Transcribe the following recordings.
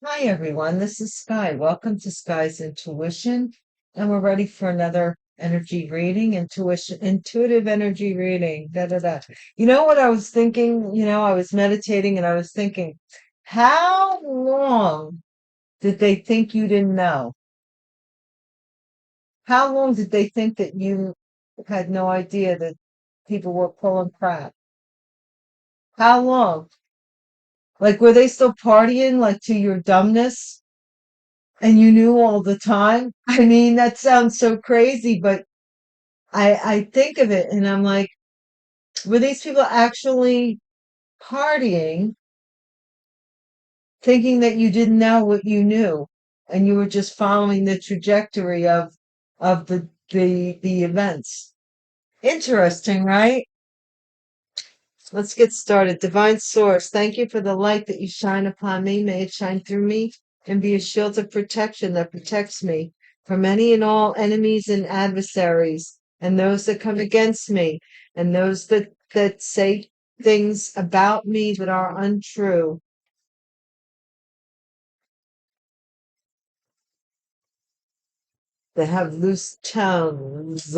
Hi everyone, this is Sky. Welcome to Sky's Intuition, and we're ready for another energy reading, intuitive energy reading. Da da da. You know what I was thinking? I was meditating and I was thinking, how long did they think you didn't know? How long did they think that you had no idea that people were pulling crap? How long? Like, were they still partying, like, to your dumbness? And you knew all the time? I mean, that sounds so crazy, but I think of it and I'm like, were these people actually partying, thinking that you didn't know what you knew, and you were just following the trajectory of the events? Interesting, right? Let's get started. Divine Source, thank you for the light that you shine upon me. May it shine through me and be a shield of protection that protects me from any and all enemies and adversaries, and those that come against me, and those that say things about me that are untrue. That have loose tongues.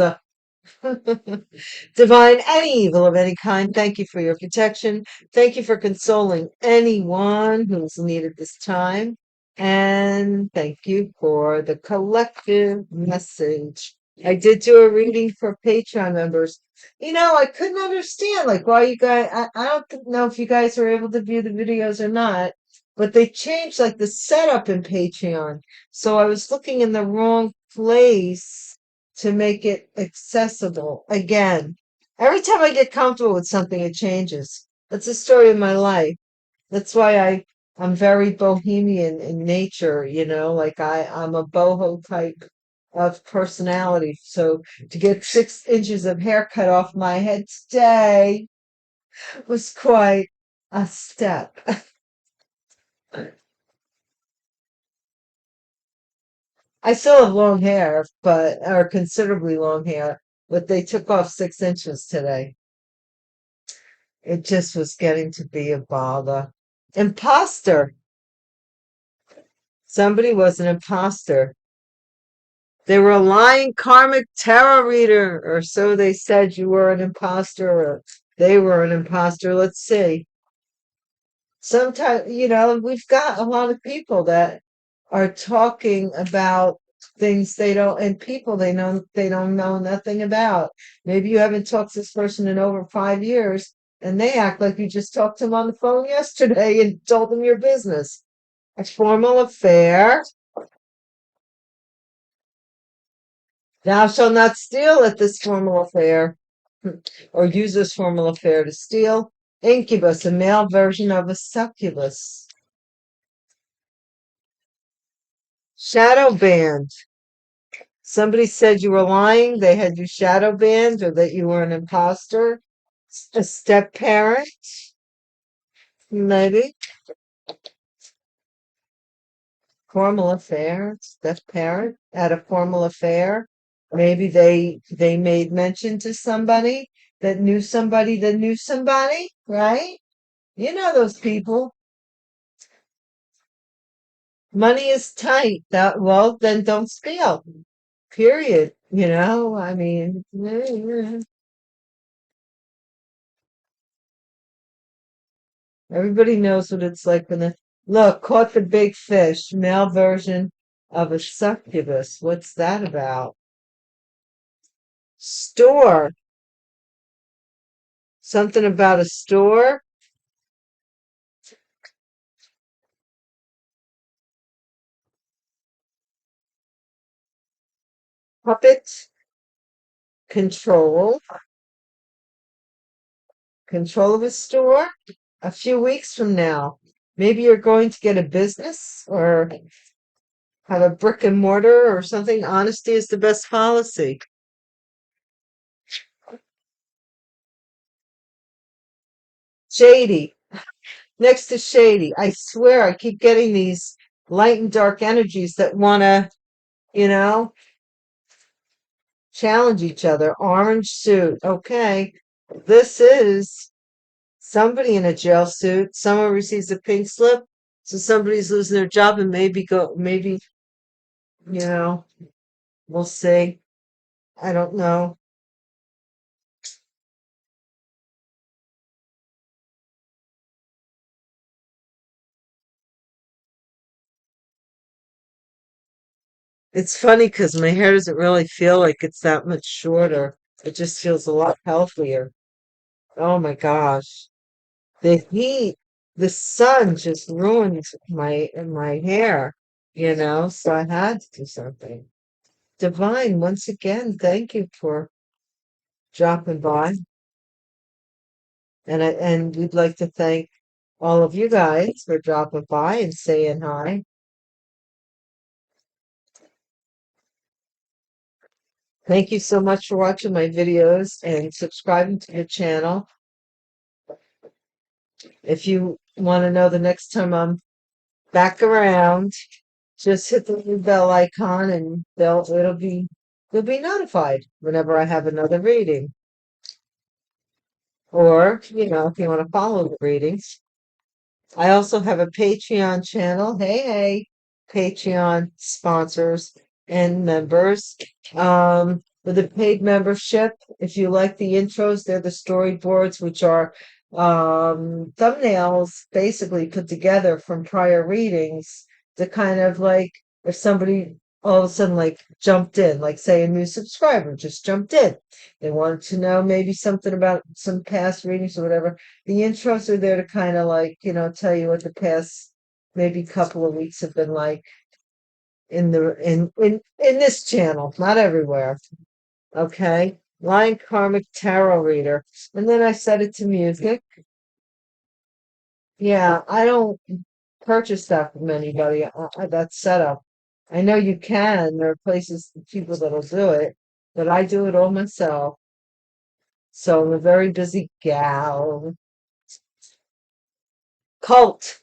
Divine, any evil of any kind, thank you for your protection. Thank you for consoling anyone who's needed this time. And thank you for the collective message. I did do a reading for Patreon members. I couldn't understand, like, why you guys, I don't know if you guys were able to view the videos or not, but they changed, like, the setup in Patreon. So I was looking in the wrong place to make it accessible again. Every time I get comfortable with something, it changes. That's the story of my life. That's why I'm very bohemian in nature, like I'm a boho type of personality. So to get 6 inches of hair cut off my head today was quite a step. I still have long hair, or considerably long hair, but they took off 6 inches today. It just was getting to be a bother. Imposter. Somebody was an imposter. They were a lying karmic tarot reader, or so they said. You were an imposter, or they were an imposter. Let's see. Sometimes, we've got a lot of people that are talking about things they don't, and people they don't know nothing about. Maybe you haven't talked to this person in over 5 years, and they act like you just talked to them on the phone yesterday and told them your business. A formal affair. Thou shalt not steal at this formal affair, or use this formal affair to steal. Incubus, a male version of a succubus. Shadow banned. Somebody said you were lying, they had you shadow banned, or that you were an imposter. A step parent, maybe. Formal affair, step parent at a formal affair. Maybe they made mention to somebody that knew somebody that knew somebody, right? You know those people. Money is tight. Well, then don't steal. Period. I mean, everybody knows what it's like when the look caught the big fish, male version of a succubus. What's that about? Store. Something about a store. Puppet. Control. Control of a store. A few weeks from now, maybe you're going to get a business or have a brick and mortar or something. Honesty is the best policy. Shady. Next to Shady. I swear I keep getting these light and dark energies that want to, you know, challenge each other. Orange suit. Okay. This is somebody in a jail suit. Someone receives a pink slip. So somebody's losing their job and maybe, you know, we'll see. I don't know. It's funny because my hair doesn't really feel like it's that much shorter. It just feels a lot healthier. Oh my gosh. The heat, the sun just ruined my hair, so I had to do something. Divine, once again, thank you for dropping by. And we'd like to thank all of you guys for dropping by and saying hi. Thank you so much for watching my videos and subscribing to the channel. If you want to know the next time I'm back around, just hit the little bell icon and you'll be notified whenever I have another reading. Or, if you want to follow the readings. I also have a Patreon channel. Hey, hey, Patreon sponsors and members. With a paid membership, if you like the intros, they're the storyboards, which are thumbnails basically put together from prior readings to kind of like if somebody all of a sudden like jumped in, like say a new subscriber just jumped in. They wanted to know maybe something about some past readings or whatever. The intros are there to kind of like, tell you what the past maybe couple of weeks have been like in this channel, not everywhere. Okay. Line karmic tarot reader. And then I set it to music. Yeah, I don't purchase that from anybody. That's set up. I know you can. There are places, people that'll do it, but I do it all myself. So I'm a very busy gal. Cult.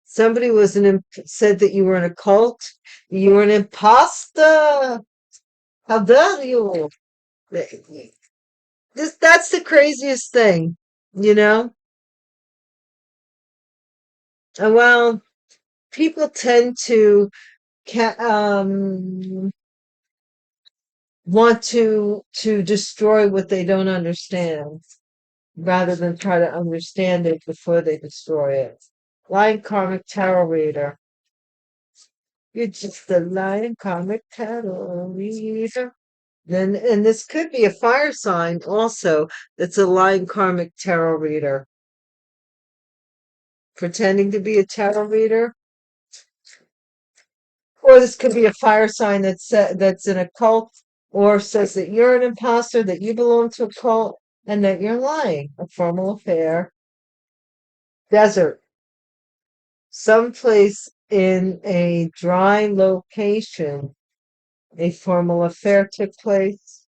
Somebody said that you were in a cult. You were an imposter. How dare you? That's the craziest thing, you know? Well, people tend to want to destroy what they don't understand rather than try to understand it before they destroy it. Lion karmic tarot reader. You're just a lion karmic tarot reader. Then, and this could be a fire sign also that's a lion karmic tarot reader. Pretending to be a tarot reader. Or this could be a fire sign that's in a cult or says that you're an imposter, that you belong to a cult, and that you're lying. A formal affair. Desert. Someplace in a dry location, a formal affair took place.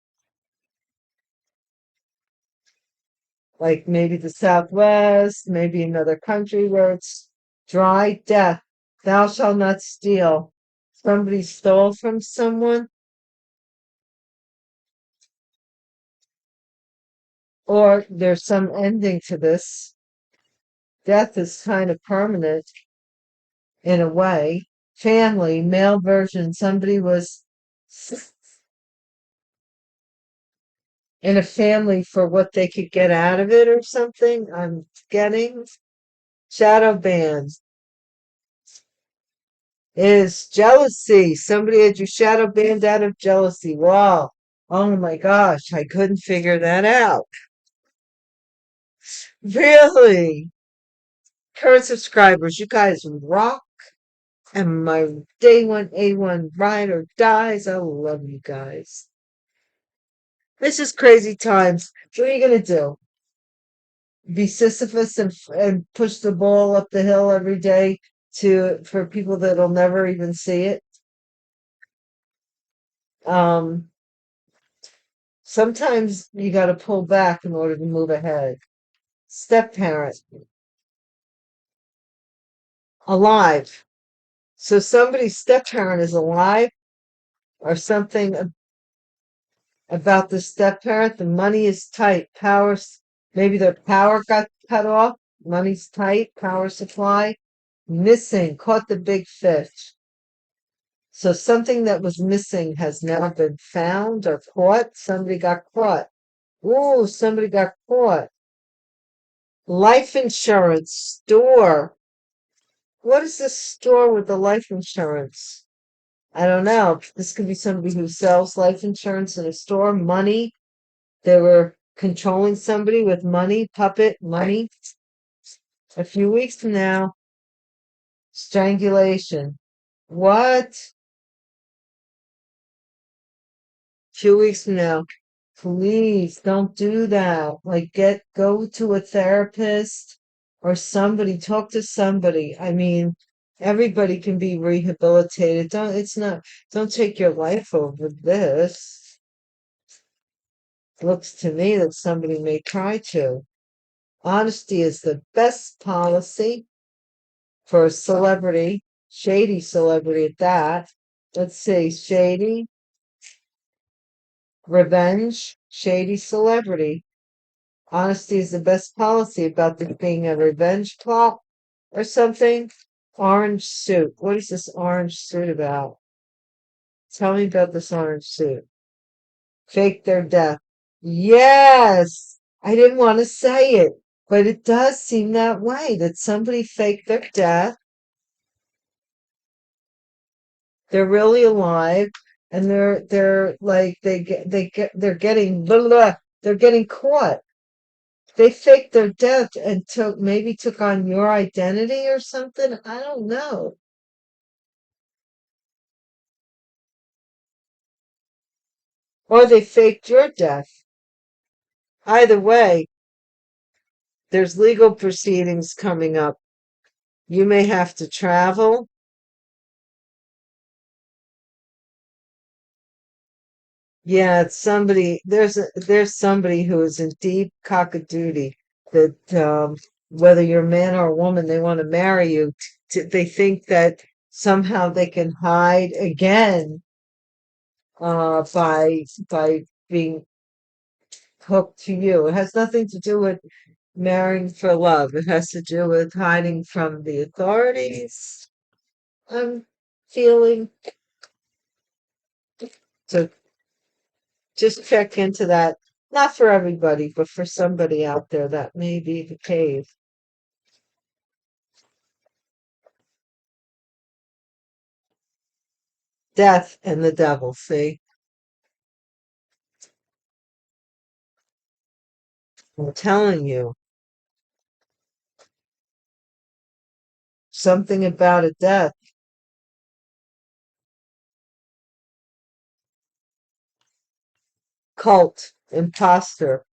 Like maybe the Southwest, maybe another country where it's dry. Death. Thou shalt not steal. Somebody stole from someone, or there's some ending to this. Death is kind of permanent in a way. Family, male version, somebody was in a family for what they could get out of it or something. I'm getting shadow bands is jealousy. Somebody had you shadow banned out of jealousy. Wow. Oh my gosh, I couldn't figure that out. Really? Current subscribers, you guys rock. And my day one A1 ride or dies. I love you guys. This is crazy times. What are you gonna do? Be Sisyphus and push the ball up the hill every day for people that'll never even see it? Um, Sometimes you got to pull back in order to move ahead. Step parent, alive. So somebody's step parent is alive, or something about the step parent. The money is tight. Maybe the power got cut off. Money's tight. Power supply. Missing, caught the big fish. So something that was missing has now been found or caught. Somebody got caught. Ooh, somebody got caught. Life insurance store. What is this store with the life insurance? I don't know. This could be somebody who sells life insurance in a store. Money. They were controlling somebody with money, puppet money. A few weeks from now, strangulation. What? Few weeks from now. Please don't do that. Like go to a therapist or somebody, talk to somebody. I mean, everybody can be rehabilitated. Don't take your life over this. Looks to me that somebody may try to. Honesty is the best policy for a celebrity, shady celebrity at that. Let's see, shady, revenge, shady celebrity. Honesty is the best policy about this being a revenge plot or something. Orange suit. What is this orange suit about? Tell me about this orange suit. Fake their death. Yes! I didn't want to say it, but it does seem that way, that somebody faked their death. They're really alive, and they're like they're getting blah, blah, they're getting caught. They faked their death and took on your identity or something. I don't know. Or they faked your death. Either way, there's legal proceedings coming up. You may have to travel. Yeah, it's somebody. There's somebody who is in deep cockadoodie that whether you're a man or a woman, they want to marry you. They think that somehow they can hide again by being hooked to you. It has nothing to do with marrying for love. It has to do with hiding from the authorities. I'm feeling to just check into that. Not for everybody, but for somebody out there, that may be the case. Death and the devil, see? I'm telling you, something about a death. Cult, imposter,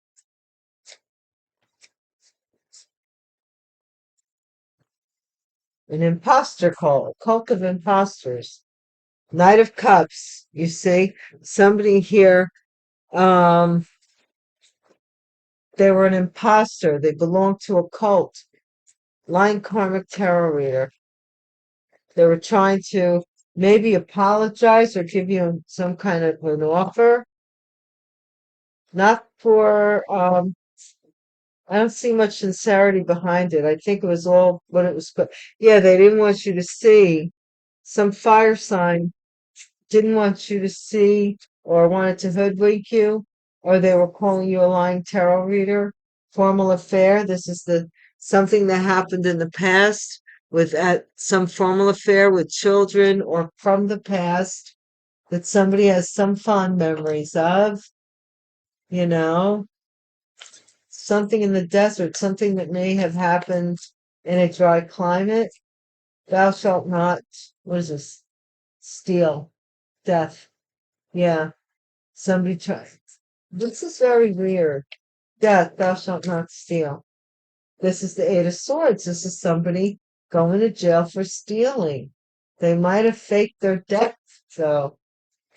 an imposter cult, a cult of imposters. Knight of Cups, you see? Somebody here, um, they were an imposter. They belonged to a cult. Lying karmic tarot reader. They were trying to maybe apologize or give you some kind of an offer. Not for, I don't see much sincerity behind it. I think it was all what it was. Yeah, they didn't want you to see some fire sign, didn't want you to see or wanted to hoodwink you, or they were calling you a lying tarot reader. Formal affair. This is the something that happened in the past with at some formal affair with children or from the past that somebody has some fond memories of, you know, something in the desert, something that may have happened in a dry climate. Thou shalt not, what is this? Steal, death. Yeah, somebody tried. This is very weird. Death, thou shalt not steal. This is the Eight of Swords. This is somebody going to jail for stealing. They might have faked their death, though.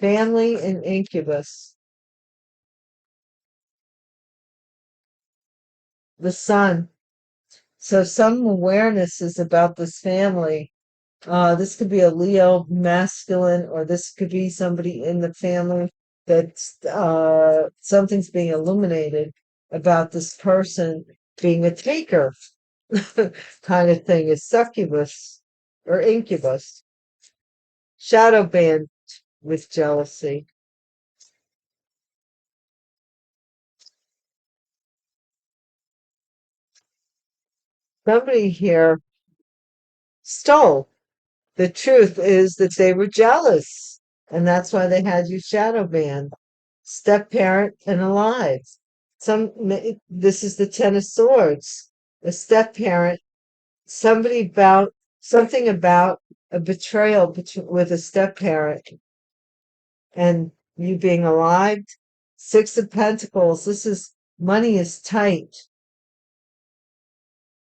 Family and incubus. The sun. So some awareness is about this family. This could be a Leo masculine, or this could be somebody in the family that's something's being illuminated about this person being a taker kind of thing, a succubus. or incubus. Shadow band with jealousy. Somebody here stole. The truth is that they were jealous, and that's why they had you shadow banned. Step parent and alive. This is the Ten of Swords. A step parent, somebody about something about a betrayal with a step parent and you being alive. Six of Pentacles. This is money is tight.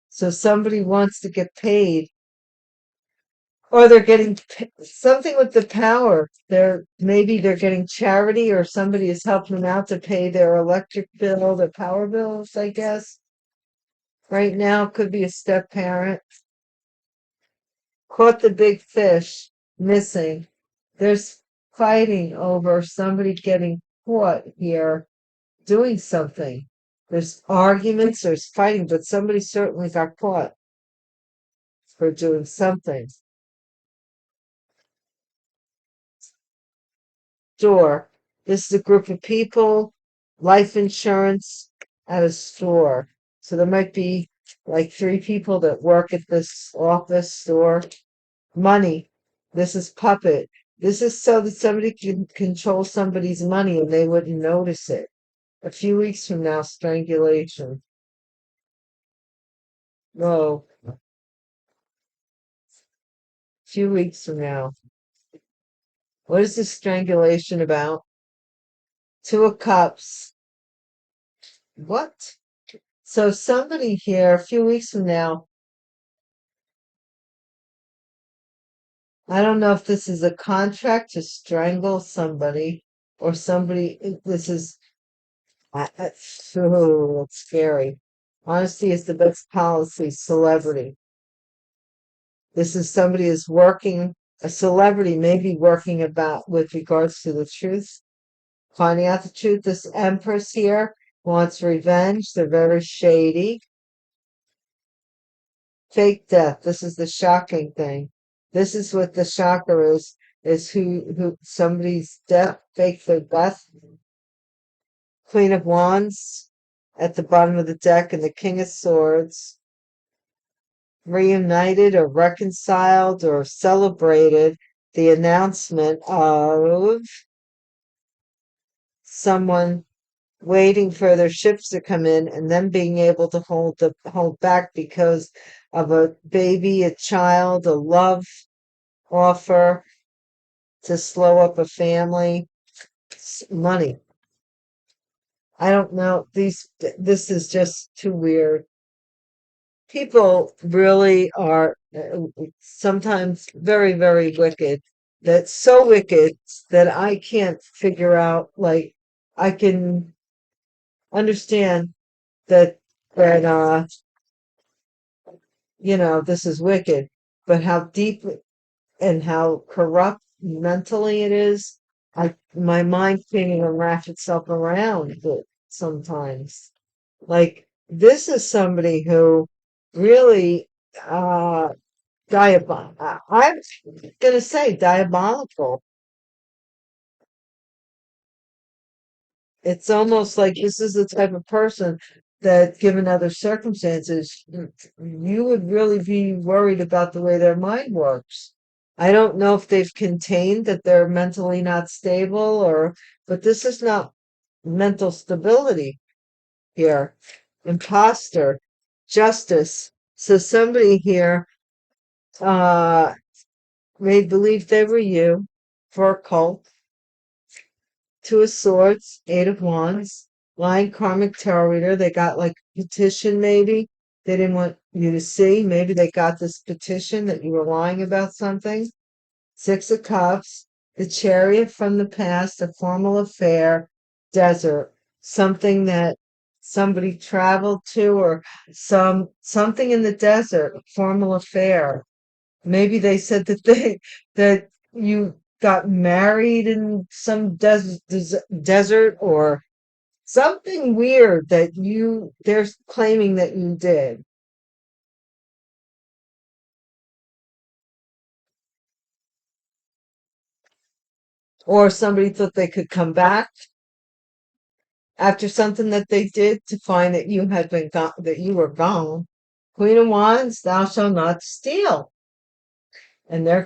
So somebody wants to get paid, or they're getting something with the power. Maybe they're getting charity, or somebody is helping them out to pay their electric bill, their power bills, I guess. Right now, could be a step parent. Caught the big fish, missing. There's fighting over somebody getting caught here doing something. There's arguments, there's fighting, but somebody certainly got caught for doing something. Store. This is a group of people, life insurance at a store. So there might be like three people that work at this office store. Money. This is puppet. This is so that somebody can control somebody's money and they wouldn't notice it. A few weeks from now, strangulation. Whoa. A few weeks from now. What is this strangulation about? Two of Cups. What? So somebody here, a few weeks from now, I don't know if this is a contract to strangle somebody or somebody. This is, oh, it's scary. Honesty is the best policy. Celebrity. This is somebody is working, a celebrity may be working about with regards to the truth, finding out the truth. This Empress here wants revenge. They're very shady. Fake death. This is the shocking thing. This is what the shocker is who somebody's death, fake their death. Queen of Wands at the bottom of the deck and the King of Swords. Reunited or reconciled or celebrated the announcement of someone waiting for their ships to come in and then being able to hold back because of a baby, a child, a love offer to slow up a family. Money. I don't know. This is just too weird. People really are sometimes very, very wicked. That's so wicked that I can't figure out. Like, I can understand that that this is wicked, but how deep and how corrupt mentally it is, my mind can't even wrap itself around it sometimes. Like, this is somebody who really I'm gonna say diabolical. It's almost like this is the type of person that, given other circumstances, you would really be worried about the way their mind works. I don't know if they've contained that they're mentally not stable but this is not mental stability here. Imposter, justice. So somebody here uh made believe they were you for a cult. Two of Swords, Eight of Wands, lying karmic tarot reader. They got like petition, maybe. They didn't want you to see. Maybe they got this petition that you were lying about something. Six of Cups, the Chariot from the past, a formal affair, desert, something that somebody traveled to, or something in the desert, a formal affair. Maybe they said that you got married in some desert or something weird that they're claiming that you did. or somebody thought they could come back after something that they did to find that you had been gone, that you were gone. Queen of Wands, thou shalt not steal. And they're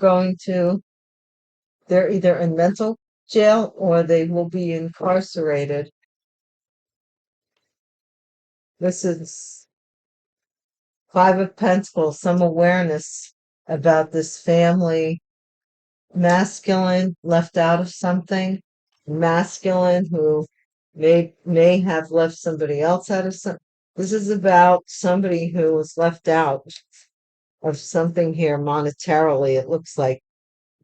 either in mental jail or they will be incarcerated. This is Five of Pentacles, some awareness about this family, masculine left out of something, masculine who may have left somebody else out of something. This is about somebody who was left out of something here monetarily, it looks like.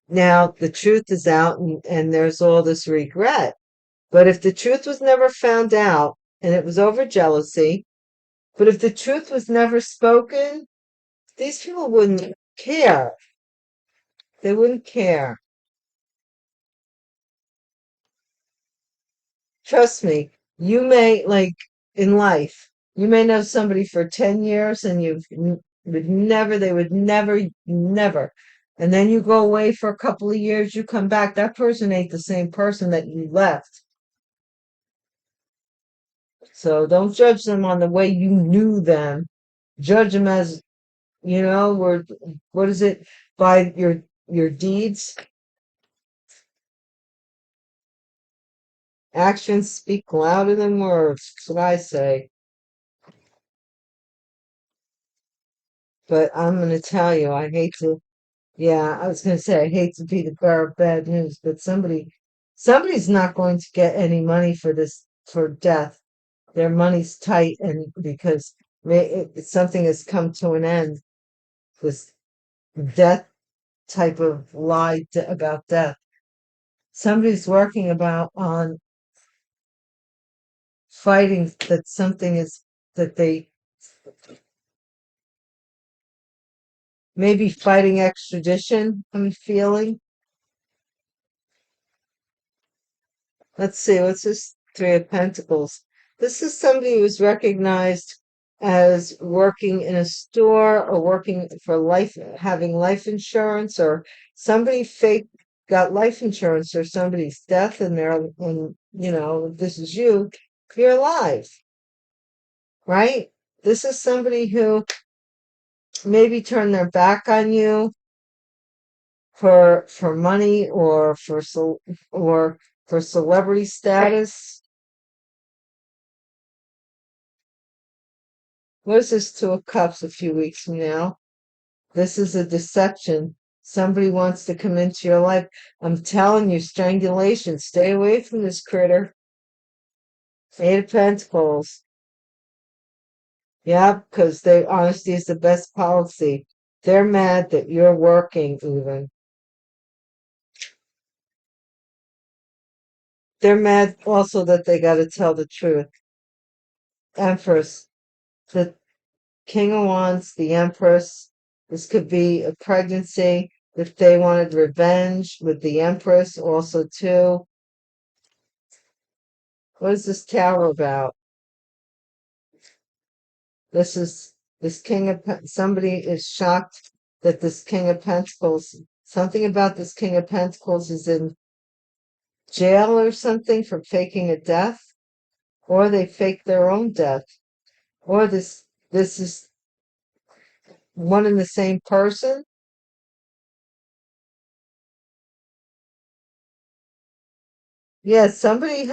Now the truth is out and there's all this regret. But if the truth was never found out and it was over jealousy, but if the truth was never spoken, these people wouldn't care. They wouldn't care. Trust me, you may, like in life, you may know somebody for 10 years and they would never. And then you go away for a couple of years, you come back, that person ain't the same person that you left. So don't judge them on the way you knew them. Judge them as, what is it? By your deeds. Actions speak louder than words. That's what I say. But I'm going to tell you, I was going to say, I hate to be the bearer of bad news, but somebody's not going to get any money for death. Their money's tight, and because something has come to an end, this death type of lie about death. Somebody's working on fighting that something is that they maybe fighting extradition. I'm feeling. Let's see, what's this Three of Pentacles? This is somebody who's recognized as working in a store or working for life, having life insurance, or somebody fake got life insurance or somebody's death and this is you're alive, right? This is somebody who maybe turned their back on you for money or for celebrity status. What is this Two of Cups a few weeks from now? This is a deception. Somebody wants to come into your life. I'm telling you, strangulation. Stay away from this critter. Eight of Pentacles. Yeah, because honesty is the best policy. They're mad that you're working even. They're mad also that they got to tell the truth. Empress. The King of Wands, the Empress. This could be a pregnancy. If they wanted revenge with the Empress also too. What is this tower about? This somebody is shocked that this King of Pentacles, something about this King of Pentacles is in jail or something for faking a death, or they fake their own death, or this is one and the same person. Yes, somebody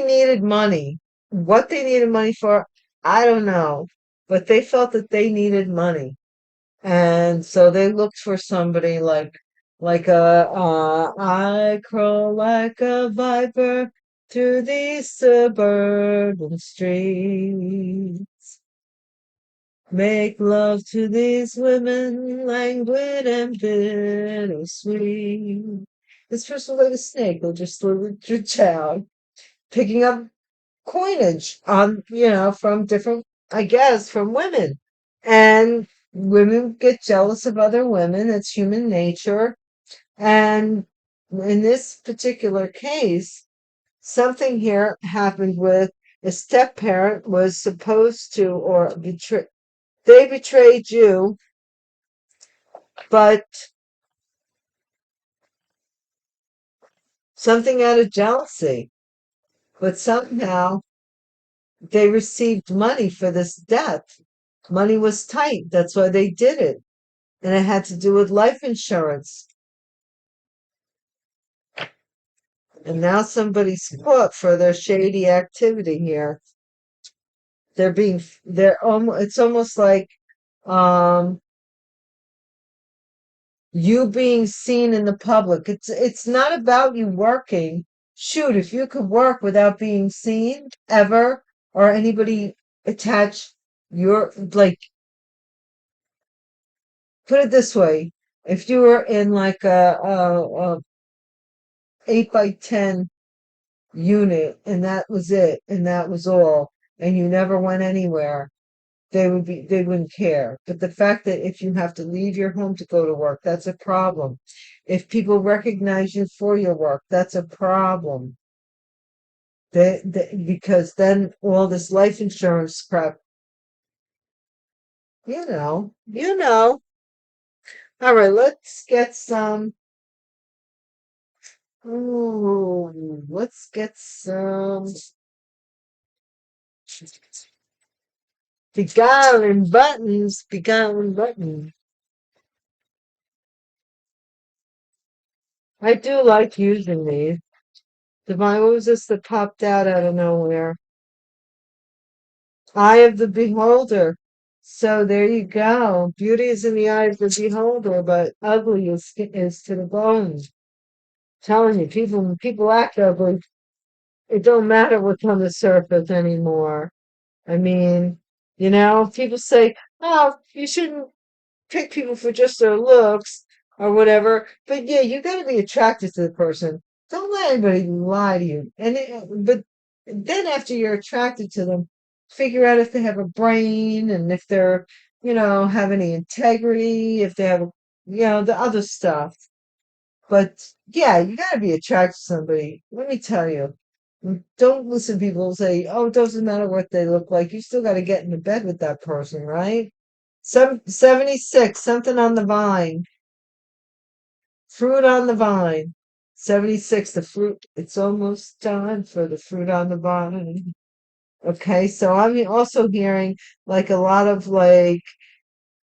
needed money. What they needed money for, I don't know. But they felt that they needed money. And so they looked for somebody I crawl like a viper through these suburban streets. Make love to these women, languid and bittersweet. This person was like a snake who just slithered through town, picking up coinage from different, I guess, from women. And women get jealous of other women. It's human nature. And in this particular case, something here happened with a step parent was supposed to, or they betrayed you, but something out of jealousy. But somehow they received money for this death. Money was tight. That's why they did it. And it had to do with life insurance. And now somebody's caught for their shady activity here. They're almost, it's almost like, um, you being seen in the public. It's not about you working. Shoot, if you could work without being seen ever, or anybody attach your, like, put it this way, if you were in like a 8 by 10 unit and that was it and that was all, and you never went anywhere, they wouldn't care. But the fact that if you have to leave your home to go to work, that's a problem. If people recognize you for your work, that's a problem. Because then all this life insurance crap, you know. All right, let's get some. Ooh, let's get some beguiling buttons, beguiling buttons. I do like using these. Divine, what was this that popped out of nowhere? Eye of the beholder. So there you go. Beauty is in the eye of the beholder, but ugly is to the bone. Telling you, when people act ugly, it don't matter what's on the surface anymore. I mean, people say, oh, you shouldn't pick people for just their looks or whatever. But yeah, you got to be attracted to the person. Don't let anybody lie to you. But then after you're attracted to them, figure out if they have a brain and if they're, have any integrity, if they have, the other stuff. But yeah, you got to be attracted to somebody. Let me tell you. Don't listen to people say, oh, it doesn't matter what they look like. You still got to get into bed with that person, right? 76, something on the vine. Fruit on the vine. 76, the fruit. It's almost time for the fruit on the vine. Okay, so I'm also hearing like a lot of like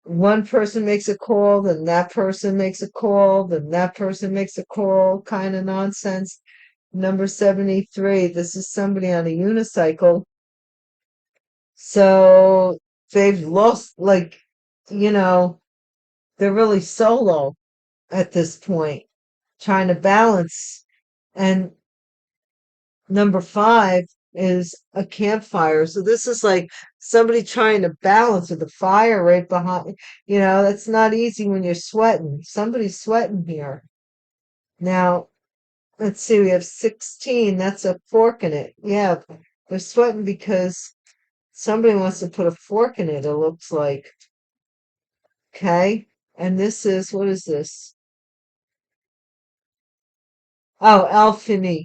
one person makes a call, then that person makes a call, then that person makes a call kind of nonsense. Number 73, this is somebody on a unicycle. So they've lost, like, you know, they're really solo at this point, trying to balance. And number 5 is a campfire. So this is like somebody trying to balance with the fire right behind. That's not easy when you're sweating. Somebody's sweating here. Now, let's see, we have 16. That's a fork in it. Yeah, they're sweating because somebody wants to put a fork in it, it looks like. Okay. And what is this? Oh, Alfini,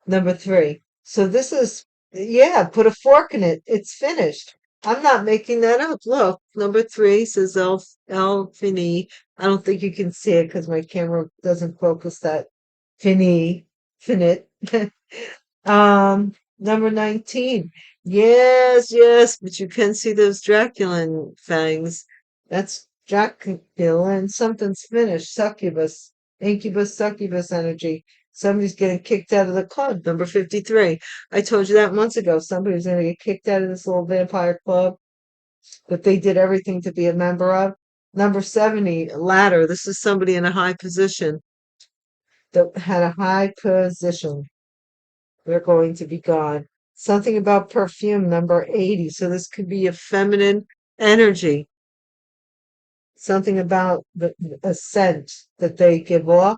number 3. So this is, yeah, put a fork in it. It's finished. I'm not making that up. Look, number 3 says Alfini. I don't think you can see it because my camera doesn't focus that finite. Number 19. Yes, yes, but you can see those Draculan fangs. That's Dracula, and something's finished. Succubus, incubus, succubus energy. Somebody's getting kicked out of the club. Number 53. I told you that months ago. Somebody's going to get kicked out of this little vampire club that they did everything to be a member of. Number 70, ladder. This is somebody in a high position that had a high position. They're going to be gone. Something about perfume, number 80. So this could be a feminine energy. Something about a scent that they give off.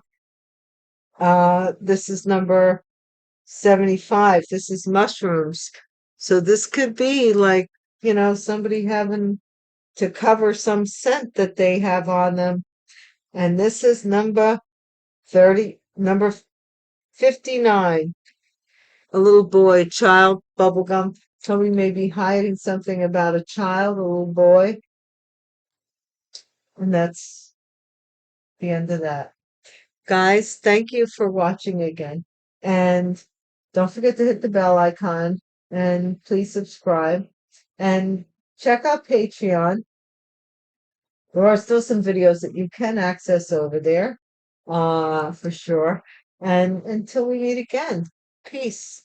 This is number 75. This is mushrooms. So this could be like, somebody having to cover some scent that they have on them. And this is number 59. A little boy, child, bubblegum. Somebody may be hiding something about a child, a little boy. And that's the end of that. Guys, thank you for watching again. And don't forget to hit the bell icon and please subscribe and check out Patreon. There are still some videos that you can access over there, for sure. And until we meet again, peace.